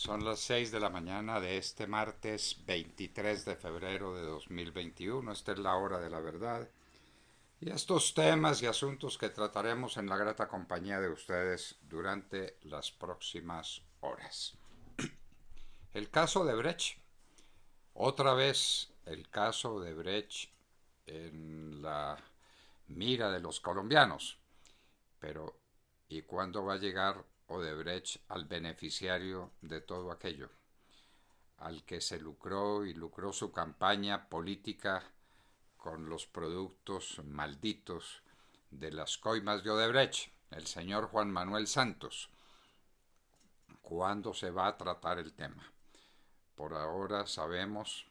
Son las 6 de la mañana de este martes 23 de febrero de 2021. Esta es la hora de la verdad. Y estos temas y asuntos que trataremos en la grata compañía de ustedes durante las próximas horas. El caso de Brecht. Otra vez el caso de Brecht en la mira de los colombianos. Pero, ¿y cuándo va a llegar Odebrecht al beneficiario de todo aquello? Al que se lucró y lucró su campaña política con los productos malditos de las coimas de Odebrecht, el señor Juan Manuel Santos. ¿Cuándo se va a tratar el tema? Por ahora sabemos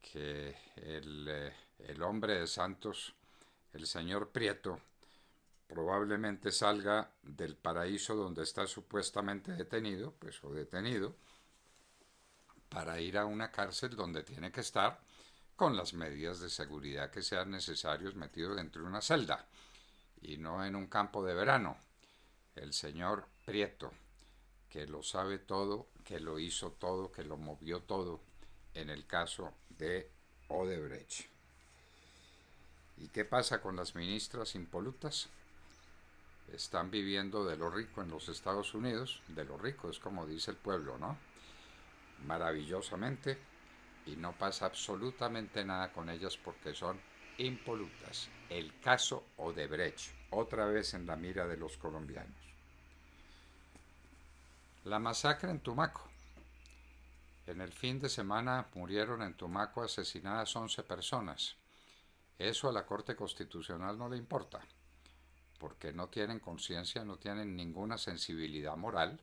que el hombre de Santos, el señor Prieto, probablemente salga del paraíso donde está supuestamente detenido, pues o detenido, para ir a una cárcel donde tiene que estar con las medidas de seguridad que sean necesarios metido dentro de una celda y no en un campo de verano. El señor Prieto, que lo sabe todo, que lo hizo todo, que lo movió todo en el caso de Odebrecht. ¿Y qué pasa con las ministras impolutas? Están viviendo de lo rico en los Estados Unidos, de lo rico es como dice el pueblo, ¿no? Maravillosamente, y no pasa absolutamente nada con ellas porque son impolutas. El caso Odebrecht, otra vez en la mira de los colombianos. La masacre en Tumaco. En el fin de semana murieron en Tumaco asesinadas 11 personas. Eso a la Corte Constitucional no le importa, porque no tienen conciencia, no tienen ninguna sensibilidad moral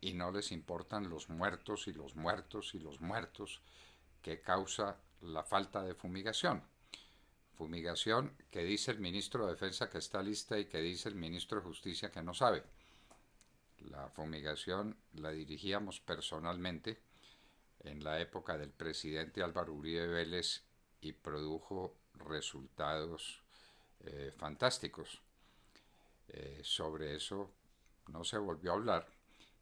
y no les importan los muertos y los muertos y los muertos que causa la falta de fumigación. Fumigación que dice el ministro de Defensa que está lista y que dice el ministro de Justicia que no sabe. La fumigación la dirigíamos personalmente en la época del presidente Álvaro Uribe Vélez y produjo resultados fantásticos. Sobre eso no se volvió a hablar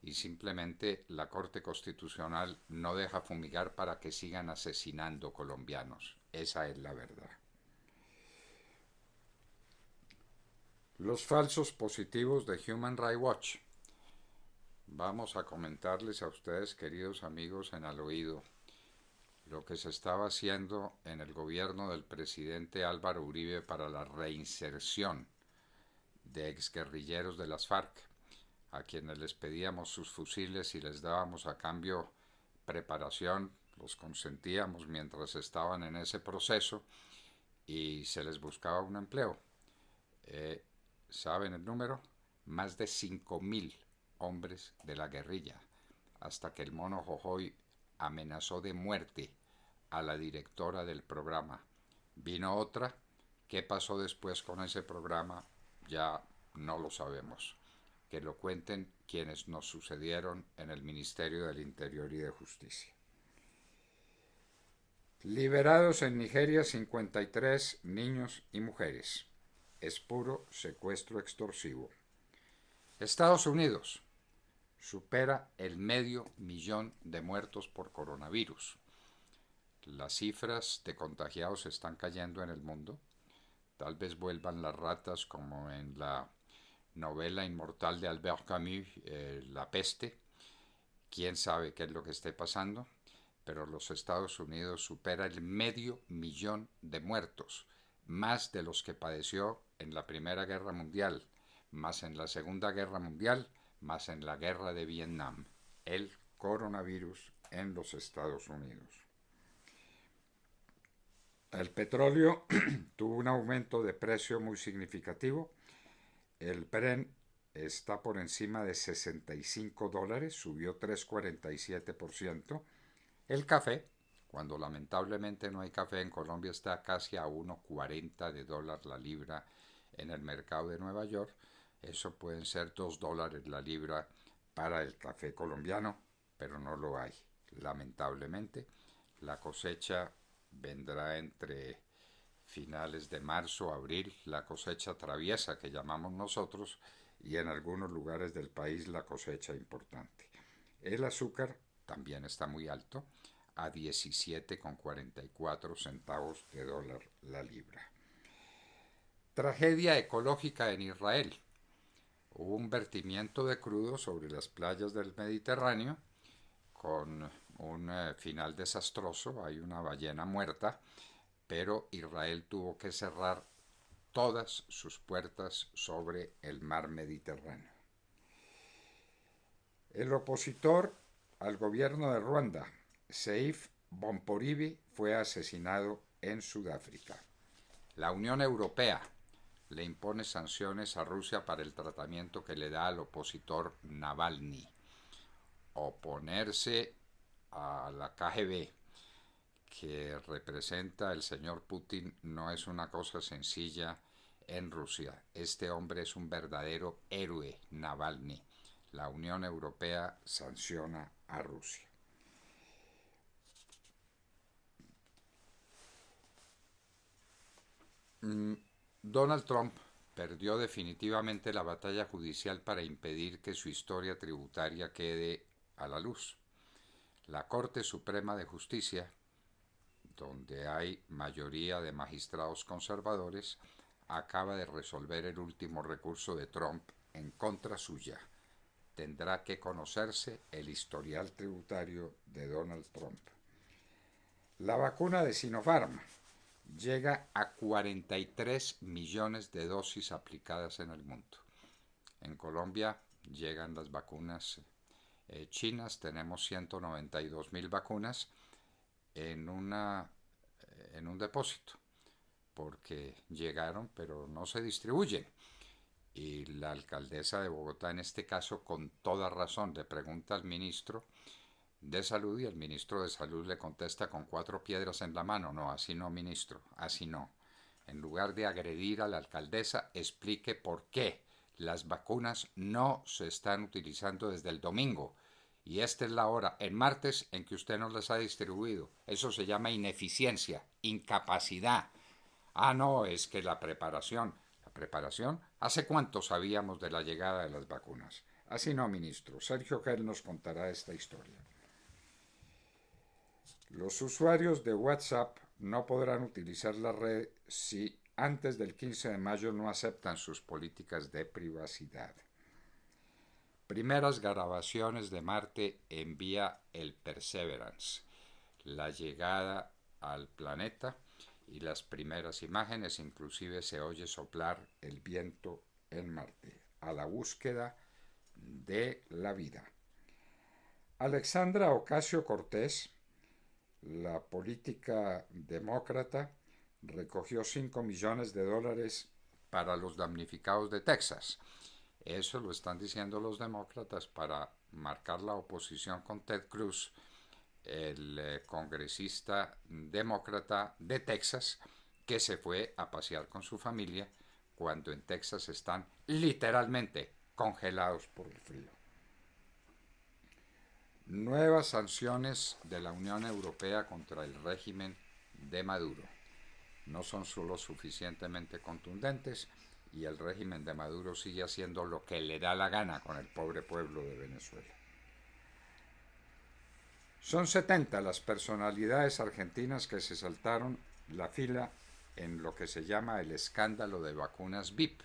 y simplemente la Corte Constitucional no deja fumigar para que sigan asesinando colombianos. Esa es la verdad. Los falsos positivos de Human Rights Watch. Vamos a comentarles a ustedes, queridos amigos, en al oído lo que se estaba haciendo en el gobierno del presidente Álvaro Uribe para la reinserción de exguerrilleros de las FARC, a quienes les pedíamos sus fusiles y les dábamos a cambio preparación, los consentíamos mientras estaban en ese proceso y se les buscaba un empleo. ¿Saben el número? Más de 5.000 hombres de la guerrilla, hasta que el mono Jojoy amenazó de muerte a la directora del programa. Vino otra. ¿Qué pasó después con ese programa? Ya no lo sabemos. Que lo cuenten quienes nos sucedieron en el Ministerio del Interior y de Justicia. Liberados en Nigeria 53 niños y mujeres. Es puro secuestro extorsivo. Estados Unidos supera el 500.000 de muertos por coronavirus. Las cifras de contagiados están cayendo en el mundo. Tal vez vuelvan las ratas como en la novela inmortal de Albert Camus, La peste. Quién sabe qué es lo que esté pasando, pero los Estados Unidos supera el 500.000 de muertos, más de los que padeció en la Primera Guerra Mundial, más en la Segunda Guerra Mundial, más en la Guerra de Vietnam. El coronavirus en los Estados Unidos. El petróleo tuvo un aumento de precio muy significativo. El Brent está por encima de $65, subió 3,47%. El café, cuando lamentablemente no hay café en Colombia, está casi a 1,40 de dólar la libra en el mercado de Nueva York. Eso pueden ser $2 la libra para el café colombiano, pero no lo hay. Lamentablemente, la cosecha vendrá entre finales de marzo, abril, la cosecha traviesa que llamamos nosotros, y en algunos lugares del país la cosecha importante. El azúcar también está muy alto, a 17,44 centavos de dólar la libra. Tragedia ecológica en Israel. Hubo un vertimiento de crudo sobre las playas del Mediterráneo con un final desastroso. Hay una ballena muerta, pero Israel tuvo que cerrar todas sus puertas sobre el mar Mediterráneo. El opositor al gobierno de Ruanda, Seif Bomporibi, fue asesinado en Sudáfrica. La Unión Europea le impone sanciones a Rusia para el tratamiento que le da al opositor Navalny. Oponerse a la KGB que representa el señor Putin no es una cosa sencilla en Rusia. Este hombre es un verdadero héroe, Navalny. La Unión Europea sanciona a Rusia. Donald Trump perdió definitivamente la batalla judicial para impedir que su historia tributaria quede a la luz. La Corte Suprema de Justicia, donde hay mayoría de magistrados conservadores, acaba de resolver el último recurso de Trump en contra suya. Tendrá que conocerse el historial tributario de Donald Trump. La vacuna de Sinopharm llega a 43 millones de dosis aplicadas en el mundo. En Colombia llegan las vacunas chinas, tenemos 192.000 vacunas en un depósito, porque llegaron pero no se distribuyen. Y la alcaldesa de Bogotá, en este caso, con toda razón, le pregunta al ministro de Salud y el ministro de Salud le contesta con 4 piedras en la mano: no, así no, ministro, así no. En lugar de agredir a la alcaldesa, explique por qué las vacunas no se están utilizando desde el domingo. Y esta es la hora, el martes, en que usted no las ha distribuido. Eso se llama ineficiencia, incapacidad. Ah, no, es que la preparación. ¿La preparación? ¿Hace cuánto sabíamos de la llegada de las vacunas? Así no, ministro. Sergio Gel nos contará esta historia. Los usuarios de WhatsApp no podrán utilizar la red si antes del 15 de mayo no aceptan sus políticas de privacidad. Primeras grabaciones de Marte envía el Perseverance. La llegada al planeta y las primeras imágenes, inclusive se oye soplar el viento en Marte, a la búsqueda de la vida. Alexandra Ocasio-Cortez, la política demócrata, recogió 5 millones de dólares para los damnificados de Texas. Eso lo están diciendo los demócratas para marcar la oposición con Ted Cruz, el congresista demócrata de Texas, que se fue a pasear con su familia cuando en Texas están literalmente congelados por el frío. Nuevas sanciones de la Unión Europea contra el régimen de Maduro. No son solo suficientemente contundentes y el régimen de Maduro sigue haciendo lo que le da la gana con el pobre pueblo de Venezuela. Son 70 las personalidades argentinas que se saltaron la fila en lo que se llama el escándalo de vacunas VIP,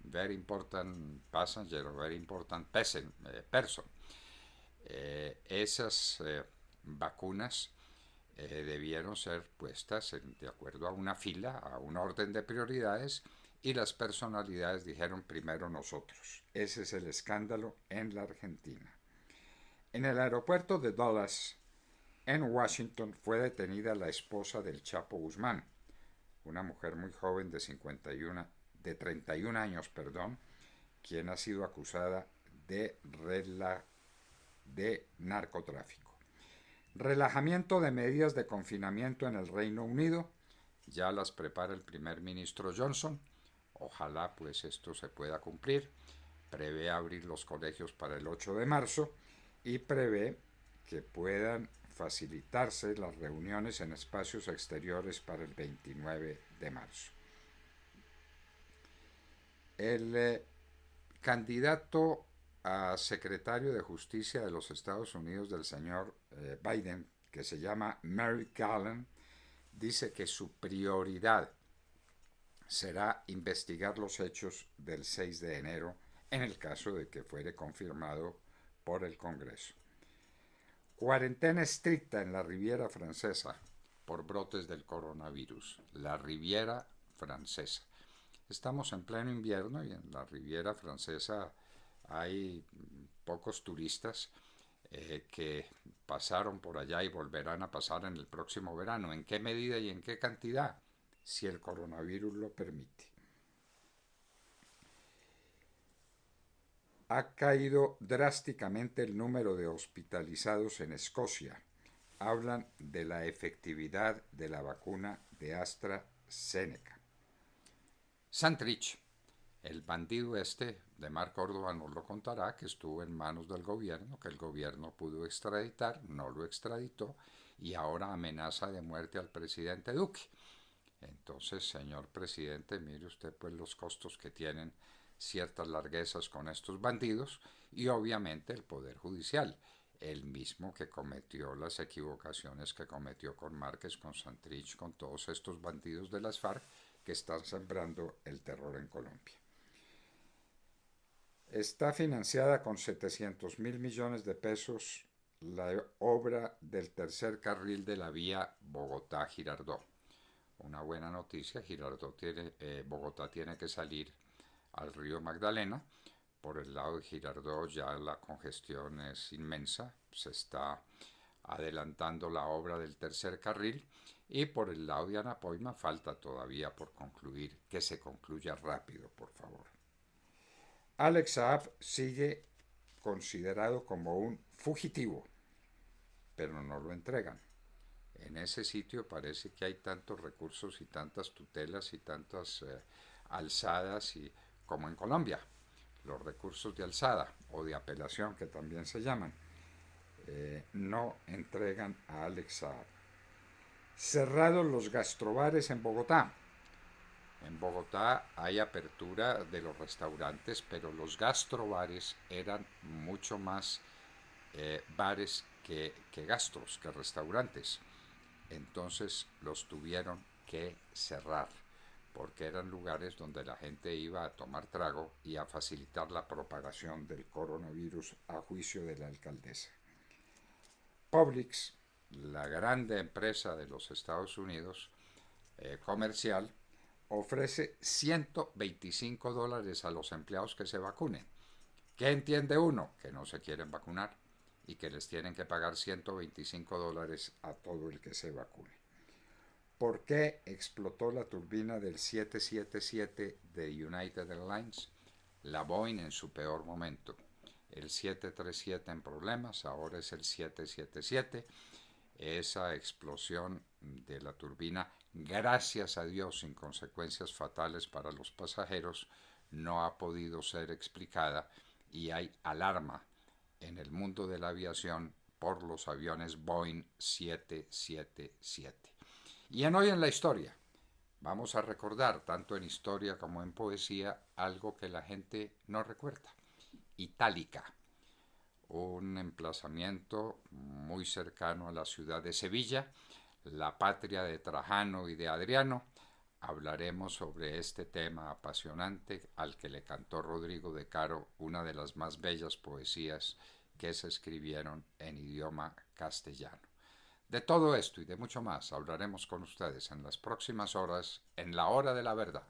Very Important Passenger o Very Important Person. Esas vacunas debieron ser puestas de acuerdo a una fila, a un orden de prioridades, y las personalidades dijeron primero nosotros. Ese es el escándalo en la Argentina. En el aeropuerto de Dulles, en Washington, fue detenida la esposa del Chapo Guzmán, una mujer muy joven de 31 años, quien ha sido acusada de narcotráfico. Relajamiento de medidas de confinamiento en el Reino Unido. Ya las prepara el primer ministro Johnson. Ojalá pues esto se pueda cumplir. Prevé abrir los colegios para el 8 de marzo y prevé que puedan facilitarse las reuniones en espacios exteriores para el 29 de marzo. El candidato secretario de Justicia de los Estados Unidos del señor Biden, que se llama Merrick Garland, dice que su prioridad será investigar los hechos del 6 de enero en el caso de que fuere confirmado por el Congreso. Cuarentena estricta en la Riviera Francesa por brotes del coronavirus. La Riviera Francesa. Estamos en pleno invierno y en la Riviera Francesa hay pocos turistas que pasaron por allá y volverán a pasar en el próximo verano. ¿En qué medida y en qué cantidad? Si el coronavirus lo permite. Ha caído drásticamente el número de hospitalizados en Escocia. Hablan de la efectividad de la vacuna de AstraZeneca. Santrich, el bandido este de Mar Córdoba nos lo contará, que estuvo en manos del gobierno, que el gobierno pudo extraditar, no lo extraditó y ahora amenaza de muerte al presidente Duque. Entonces, señor presidente, mire usted pues los costos que tienen ciertas larguezas con estos bandidos y obviamente el Poder Judicial, el mismo que cometió las equivocaciones que cometió con Márquez, con Santrich, con todos estos bandidos de las FARC que están sembrando el terror en Colombia. Está financiada con 700.000 millones de pesos la obra del tercer carril de la vía Bogotá-Girardot. Una buena noticia, Bogotá tiene que salir al río Magdalena. Por el lado de Girardot ya la congestión es inmensa, se está adelantando la obra del tercer carril y por el lado de Anapoima falta todavía por concluir, que se concluya rápido, por favor. Alex Saab sigue considerado como un fugitivo, pero no lo entregan. En ese sitio parece que hay tantos recursos y tantas tutelas y tantas alzadas como en Colombia, los recursos de alzada o de apelación que también se llaman, no entregan a Alex Saab. Cerrados los gastrobares en Bogotá. En Bogotá hay apertura de los restaurantes, pero los gastrobares eran mucho más bares que gastros, que restaurantes. Entonces los tuvieron que cerrar porque eran lugares donde la gente iba a tomar trago y a facilitar la propagación del coronavirus a juicio de la alcaldesa. Publix, la grande empresa de los Estados Unidos comercial, ofrece $125 a los empleados que se vacunen. ¿Qué entiende uno? Que no se quieren vacunar y que les tienen que pagar $125 a todo el que se vacune. ¿Por qué explotó la turbina del 777 de United Airlines? La Boeing en su peor momento. El 737 en problemas, ahora es el 777. Esa explosión de la turbina, gracias a Dios, sin consecuencias fatales para los pasajeros, no ha podido ser explicada y hay alarma en el mundo de la aviación por los aviones Boeing 777. Y en Hoy en la Historia vamos a recordar, tanto en historia como en poesía, algo que la gente no recuerda. Itálica, un emplazamiento muy cercano a la ciudad de Sevilla, la patria de Trajano y de Adriano. Hablaremos sobre este tema apasionante al que le cantó Rodrigo de Caro una de las más bellas poesías que se escribieron en idioma castellano. De todo esto y de mucho más hablaremos con ustedes en las próximas horas en la Hora de la Verdad.